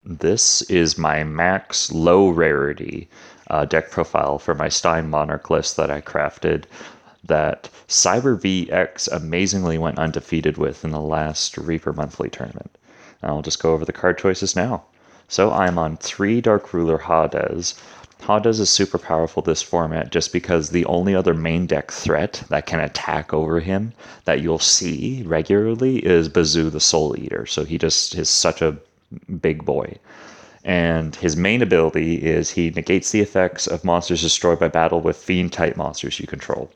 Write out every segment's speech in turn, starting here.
This is my max low rarity deck profile for my Stein Monarch list that I crafted that Cyber VX amazingly went undefeated with in the last Reaper Monthly tournament. I'll just go over the card choices now. So I'm on 3 Dark Ruler Hades. Hades is super powerful this format just because the only other main deck threat that can attack over him that you'll see regularly is Bazoo the Soul Eater. So he just is such a big boy. And his main ability is he negates the effects of monsters destroyed by battle with fiend-type monsters you control.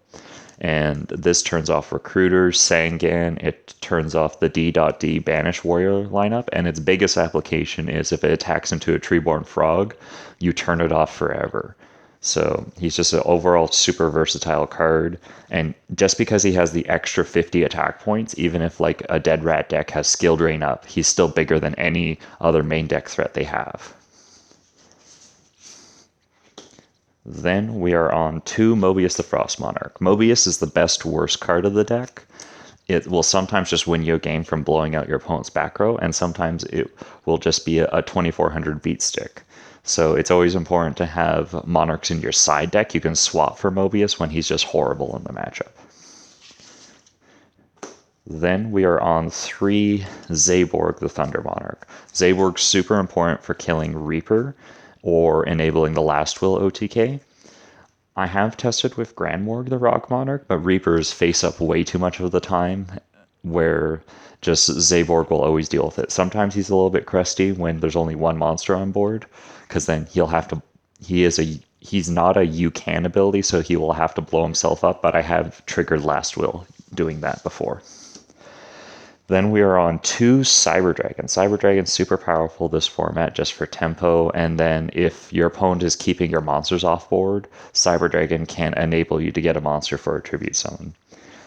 And this turns off Recruiters, Sangan, it turns off the D.D Banish Warrior lineup, and its biggest application is if it attacks into a Treeborn Frog, you turn it off forever. So he's just an overall super versatile card, and just because he has the extra 50 attack points, even if like a Dead Rat deck has Skill Drain up, he's still bigger than any other main deck threat they have. Then we are on 2 Mobius the Frost Monarch. Mobius is the best worst card of the deck. It will sometimes just win you a game from blowing out your opponent's back row, and sometimes it will just be a 2400 beat stick. So it's always important to have Monarchs in your side deck. You can swap for Mobius when he's just horrible in the matchup. Then we are on 3 Zaborg the Thunder Monarch. Zaborg's super important for killing Reaper or enabling the Last Will OTK. I have tested with Grandmorg the Rock Monarch, but Reapers face up way too much of the time, where just Zaborg will always deal with it. Sometimes he's a little bit crusty when there's only one monster on board, because then he'll have to. He's not a you can ability, so he will have to blow himself up. But I have triggered Last Will doing that before. Then we are on 2 Cyber Dragon. Cyber Dragon's super powerful this format just for tempo, and then if your opponent is keeping your monsters off board, Cyber Dragon can enable you to get a monster for a tribute summon.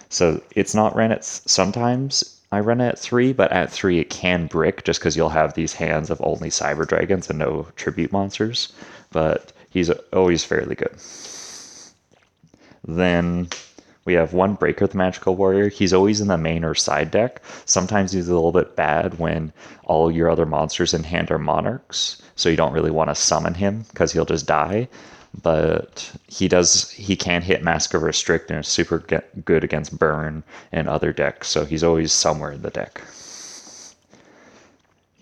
So it's not ran at sometimes I run it at 3, but at 3 it can brick just because you'll have these hands of only Cyber Dragons and no tribute monsters, but he's always fairly good. Then we have 1 Breaker the Magical Warrior. He's always in the main or side deck. Sometimes he's a little bit bad when all your other monsters in hand are Monarchs, so you don't really want to summon him because he'll just die. But he can hit Mask of Restrict and is super good against Burn and other decks, so he's always somewhere in the deck.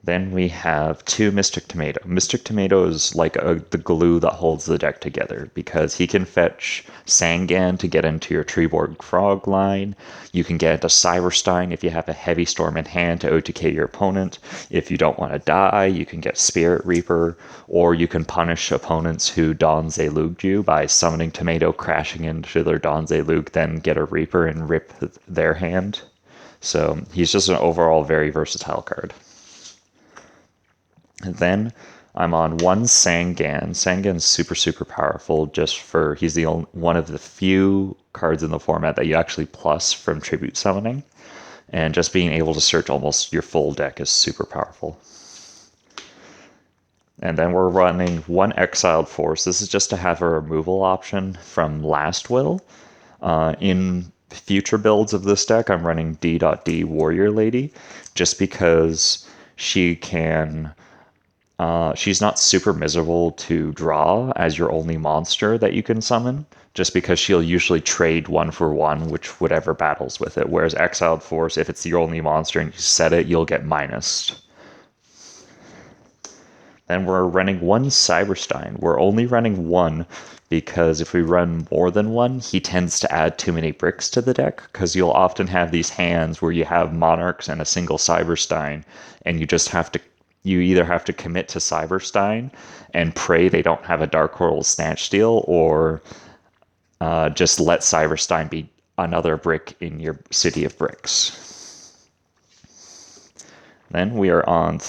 Then we have 2 Mystic Tomato. Mystic Tomato is like the glue that holds the deck together because he can fetch Sangan to get into your Treeborg Frog line. You can get into Cyberstein if you have a Heavy Storm in hand to OTK your opponent. If you don't want to die, you can get Spirit Reaper, or you can punish opponents who Donze Luged you by summoning Tomato, crashing into their Donze Lug, then get a Reaper and rip their hand. So he's just an overall very versatile card. Then I'm on 1 Sangan. Sangan's super powerful just for he's the only one of the few cards in the format that you actually plus from tribute summoning. And just being able to search almost your full deck is super powerful. And then we're running 1 Exiled Force. This is just to have a removal option from Last Will. In future builds of this deck, I'm running D.D Warrior Lady just because she can. She's not super miserable to draw as your only monster that you can summon, just because she'll usually trade 1 for 1, which whatever battles with it. Whereas Exiled Force, if it's your only monster and you set it, you'll get minused. Then we're running 1 Cyberstein. We're only running 1 because if we run more than 1, he tends to add too many bricks to the deck, because you'll often have these hands where you have Monarchs and a single Cyberstein, and you either have to commit to Cyberstein and pray they don't have a Dark World Snatch Steal, or just let Cyberstein be another brick in your city of bricks. Then we are on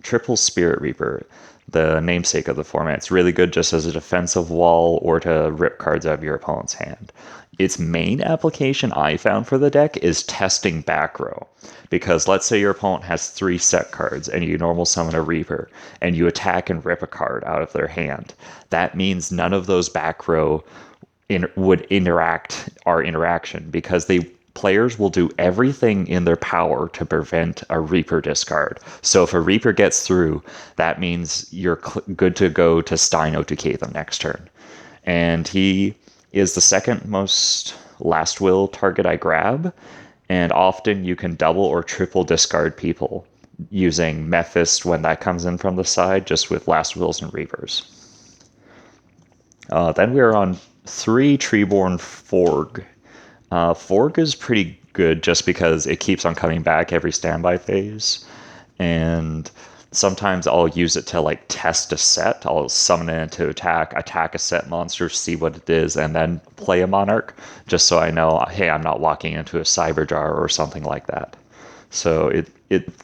Triple Spirit Reaper, the namesake of the format. It's really good just as a defensive wall or to rip cards out of your opponent's hand. Its main application I found for the deck is testing back row. Because let's say your opponent has 3 set cards and you normal summon a Reaper and you attack and rip a card out of their hand. That means none of those back row would interact our interaction because they players will do everything in their power to prevent a Reaper discard. So if a Reaper gets through, that means you're good to go to Stein OTK them next turn. And he is the second most last will target I grab, and often you can double or triple discard people using Mephist when that comes in from the side, just with last wills and Reapers. Then we are on 3 Treeborn Forg. Forg is pretty good just because it keeps on coming back every standby phase, and sometimes I'll use it to like test a set. I'll summon it into attack a set monster, see what it is, and then play a Monarch, just so I know, hey, I'm not walking into a Cyber Jar or something like that. So it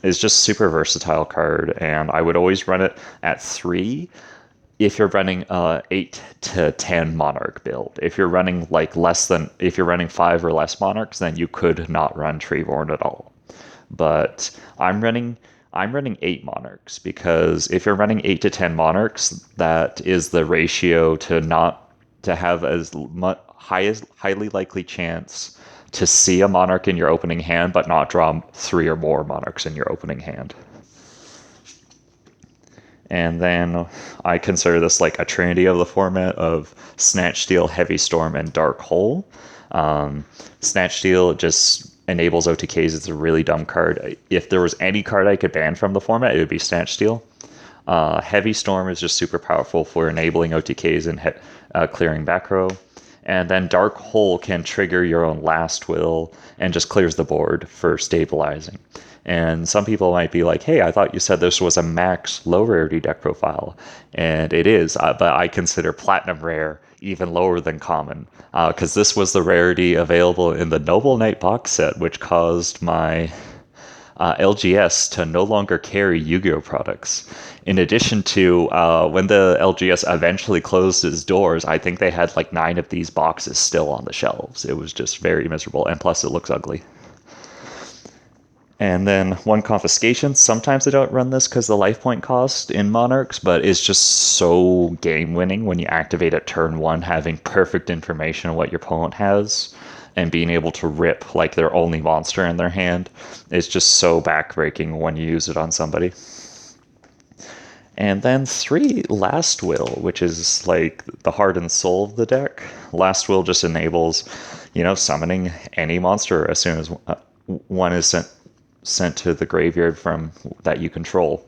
is just super versatile card, and I would always run it at 3 if you're running 8 to 10 Monarch build. If you're running if you're running 5 or less Monarchs, then you could not run Treeborn at all. But I'm running 8 Monarchs, because if you're running 8 to 10 Monarchs, that is the ratio to have as highly likely chance to see a Monarch in your opening hand, but not draw 3 or more Monarchs in your opening hand. And then I consider this like a trinity of the format of Snatch Steal, Heavy Storm, and Dark Hole. Snatch Steal just enables OTKs. It's a really dumb card. If there was any card I could ban from the format, it would be Snatch Steal. Heavy Storm is just super powerful for enabling OTKs and clearing back row. And then Dark Hole can trigger your own last will and just clears the board for stabilizing. And some people might be like, hey, I thought you said this was a max low rarity deck profile. And it is, but I consider Platinum Rare even lower than common, because this was the rarity available in the Noble Knight box set, which caused my LGS to no longer carry Yu-Gi-Oh products. In addition to when the LGS eventually closed its doors, I think they had like 9 of these boxes still on the shelves. It was just very miserable, and plus it looks ugly. And then 1 Confiscation. Sometimes I don't run this because the life point cost in Monarchs, but it's just so game winning when you activate at turn 1, having perfect information on what your opponent has and being able to rip like their only monster in their hand. It's just so backbreaking when you use it on somebody. And then 3 Last Will, which is like the heart and soul of the deck. Last Will just enables, summoning any monster as soon as one is sent to the graveyard from that you control.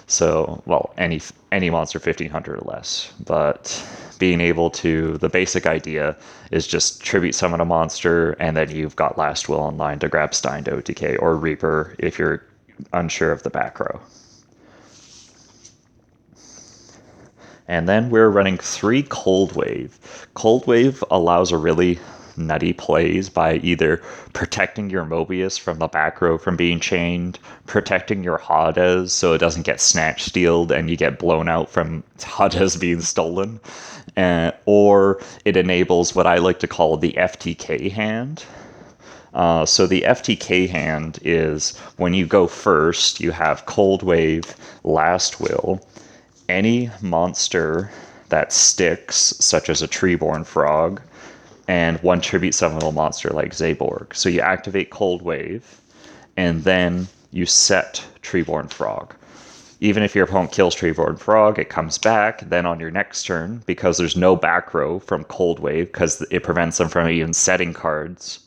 So, well, any monster 1500 or less. But being able to, the basic idea is just tribute summon a monster, and then you've got Last Will online to grab Stein to OTK, or Reaper if you're unsure of the back row. And then we're running 3 Cold Wave. Cold Wave allows a really nutty plays by either protecting your Mobius from the back row from being chained, protecting your Hades so it doesn't get Snatch Stealed and you get blown out from Hades being stolen, or it enables what I like to call the FTK hand. So the FTK hand is when you go first, you have Cold Wave, Last Will, any monster that sticks, such as a Treeborn Frog, and 1 tribute summonable monster like Zaborg. So you activate Cold Wave, and then you set Treeborn Frog. Even if your opponent kills Treeborn Frog, it comes back. Then on your next turn, because there's no back row from Cold Wave, because it prevents them from even setting cards,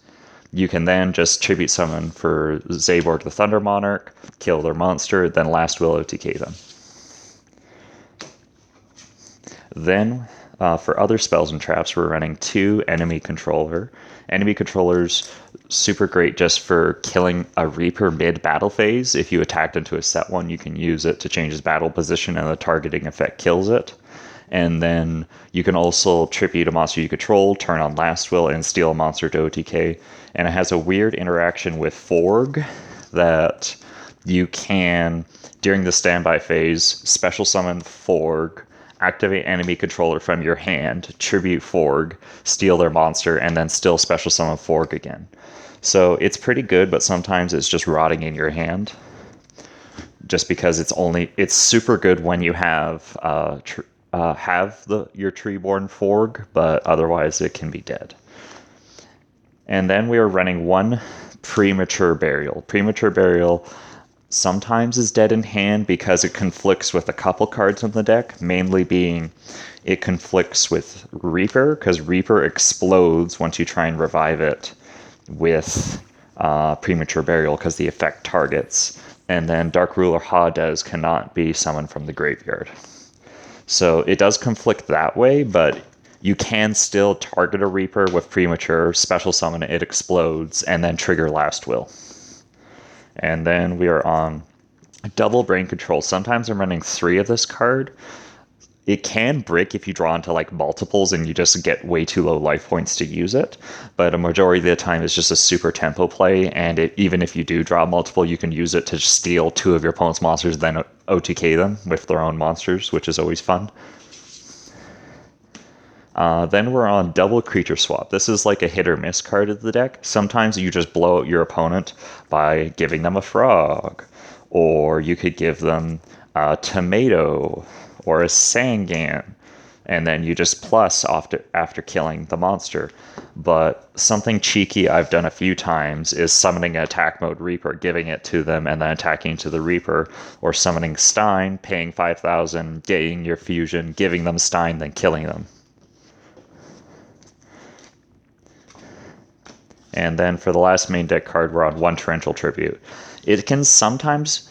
you can then just tribute summon for Zaborg the Thunder Monarch, kill their monster, then Last Will OTK them. Then, for other spells and traps, we're running 2 Enemy Controller. Enemy Controller's super great just for killing a Reaper mid-battle phase. If you attacked into a set 1, you can use it to change his battle position, and the targeting effect kills it. And then you can also tribute a monster you control, turn on Last Will, and steal a monster to OTK. And it has a weird interaction with Forg that you can, during the standby phase, special summon Forg, activate Enemy Controller from your hand, tribute Forg, steal their monster, and then still special summon Forg again. So it's pretty good, but sometimes it's just rotting in your hand. Just because it's super good when you have your Treeborn Forg, but otherwise it can be dead. And then we are running one Premature Burial. Premature Burial sometimes is dead in hand because it conflicts with a couple cards in the deck, mainly being it conflicts with Reaper, because Reaper explodes once you try and revive it with Premature Burial because the effect targets. And then Dark Ruler Hades cannot be summoned from the graveyard. So it does conflict that way, but you can still target a Reaper with Premature, special summon it, explodes, and then trigger Last Will. And then we are on double Brain Control. Sometimes I'm running 3 of this card. It can brick if you draw into like multiples and you just get way too low life points to use it. But a majority of the time it's just a super tempo play, and even if you do draw multiple, you can use it to steal 2 of your opponent's monsters, then OTK them with their own monsters, which is always fun. Then we're on double creature swap. This is like a hit or miss card of the deck. Sometimes you just blow out your opponent by giving them a frog, or you could give them a tomato or a Sangan, and then you just plus after killing the monster. But something cheeky I've done a few times is summoning an attack mode Reaper, giving it to them, and then attacking to the Reaper, or summoning Stein, paying 5,000, getting your fusion, giving them Stein, then killing them. And then for the last main deck card, we're on one Torrential Tribute. It can sometimes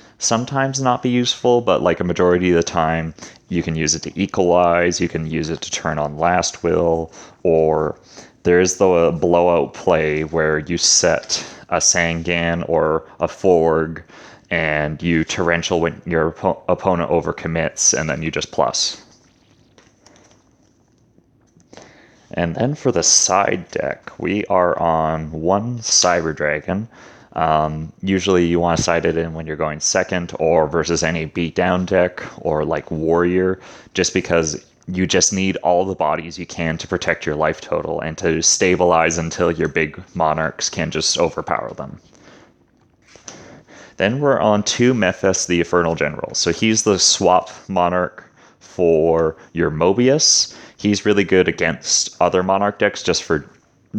not be useful, but like a majority of the time, you can use it to equalize, you can use it to turn on Last Will, or there's the blowout play where you set a Sangan or a Forg, and you Torrential when your opponent overcommits, and then you just plus. And then for the side deck, we are on one Cyber Dragon. Usually you want to side it in when you're going second, or versus any beatdown deck, or like Warrior, just because you just need all the bodies you can to protect your life total and to stabilize until your big monarchs can just overpower them. Then we're on 2 Mephis, the Infernal General. So he's the swap monarch for your Mobius. He's really good against other Monarch decks just for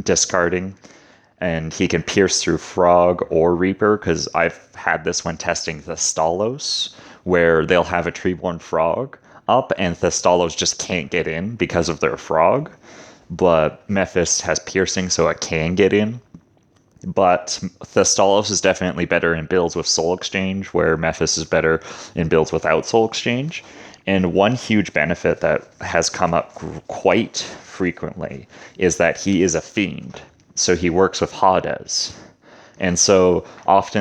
discarding. And he can pierce through Frog or Reaper, because I've had this when testing Thestalos, where they'll have a Treeborn Frog up, and Thestalos just can't get in because of their Frog. But Mephis has piercing, so it can get in. But Thestalos is definitely better in builds with Soul Exchange, where Mephis is better in builds without Soul Exchange. And one huge benefit that has come up quite frequently is that he is a fiend. So he works with Hades. And so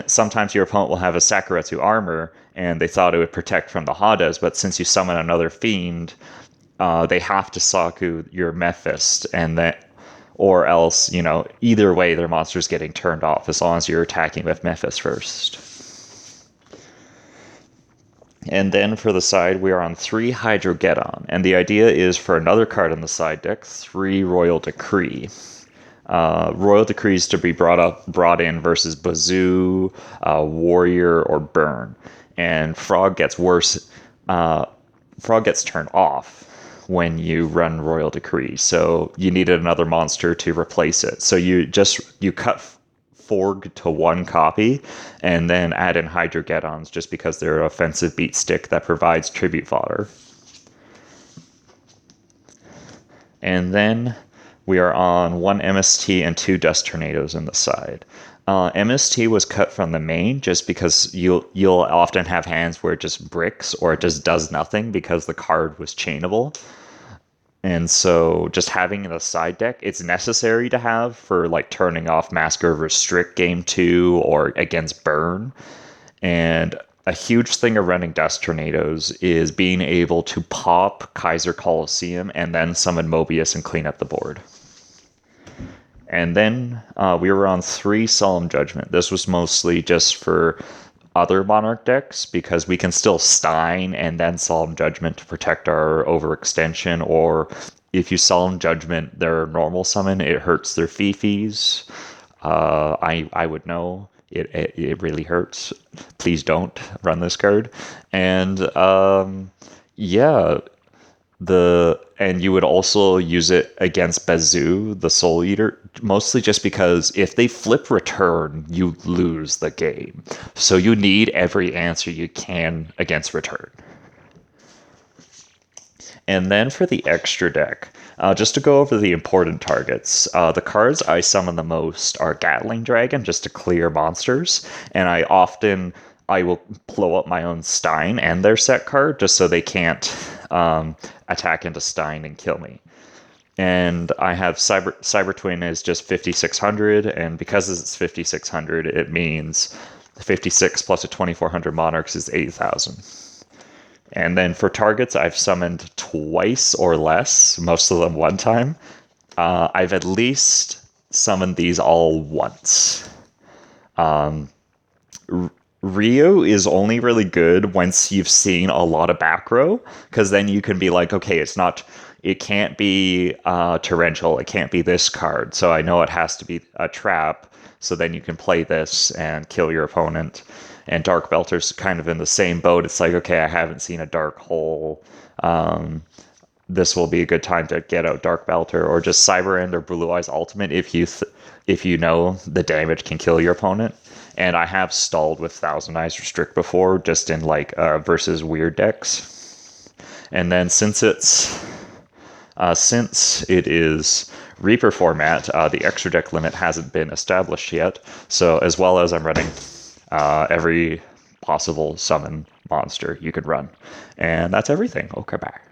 sometimes your opponent will have a Sakuretsu armor, and they thought it would protect from the Hades, but since you summon another fiend, they have to Saku your Mephist, or else, either way, their monster's getting turned off as long as you're attacking with Mephis first. And then for the side, we are on 3 Hydrogeddon. And the idea is for another card on the side deck, 3 Royal Decree. Royal Decrees to be brought in versus Bazoo, Warrior, or Burn. And Frog gets worse. Frog gets turned off when you run Royal Decree. So you needed another monster to replace it. So you cut Forg to 1 copy, and then add in Hydrogeddons just because they're an offensive beat stick that provides tribute fodder. And then we are on 1 MST and 2 Dust Tornadoes in the side. MST was cut from the main just because you'll often have hands where it just bricks or it just does nothing because the card was chainable. And so just having in a side deck, it's necessary to have for like turning off Masker Restrict game 2 or against Burn. And a huge thing of running Dust Tornadoes is being able to pop Kaiser Coliseum and then summon Mobius and clean up the board. And then we were on 3 Solemn Judgment. This was mostly just for other Monarch decks, because we can still Stein and then Solemn Judgment to protect our overextension, or if you Solemn Judgment their normal summon, it hurts their Fifis. I would know. It really hurts. Please don't run this card. And yeah, And you would also use it against Bazoo, the Soul Eater, mostly just because if they flip return, you lose the game. So you need every answer you can against return. And then for the extra deck, just to go over the important targets, the cards I summon the most are Gatling Dragon, just to clear monsters, and I will blow up my own Stein and their set card just so they can't attack into Stein and kill me. And I have Cyber Twin is just 5,600, and because it's 5,600, it means 56 plus a 2,400 Monarchs is 8,000. And then for targets I've summoned twice or less, most of them one time. I've at least summoned these all once. Rio is only really good once you've seen a lot of back row, because then you can be like, okay, it can't be torrential, it can't be this card, so I know it has to be a trap. So then you can play this and kill your opponent. And Dark Belter's kind of in the same boat. It's like, okay, I haven't seen a Dark Hole. This will be a good time to get out Dark Belter, or just Cyber End or Blue Eyes Ultimate if you know the damage can kill your opponent. And I have stalled with Thousand Eyes Restrict before, just in like versus weird decks. And then since it is Reaper format, the extra deck limit hasn't been established yet. So as well as I'm running every possible summon monster you could run. And that's everything. Okay, bye.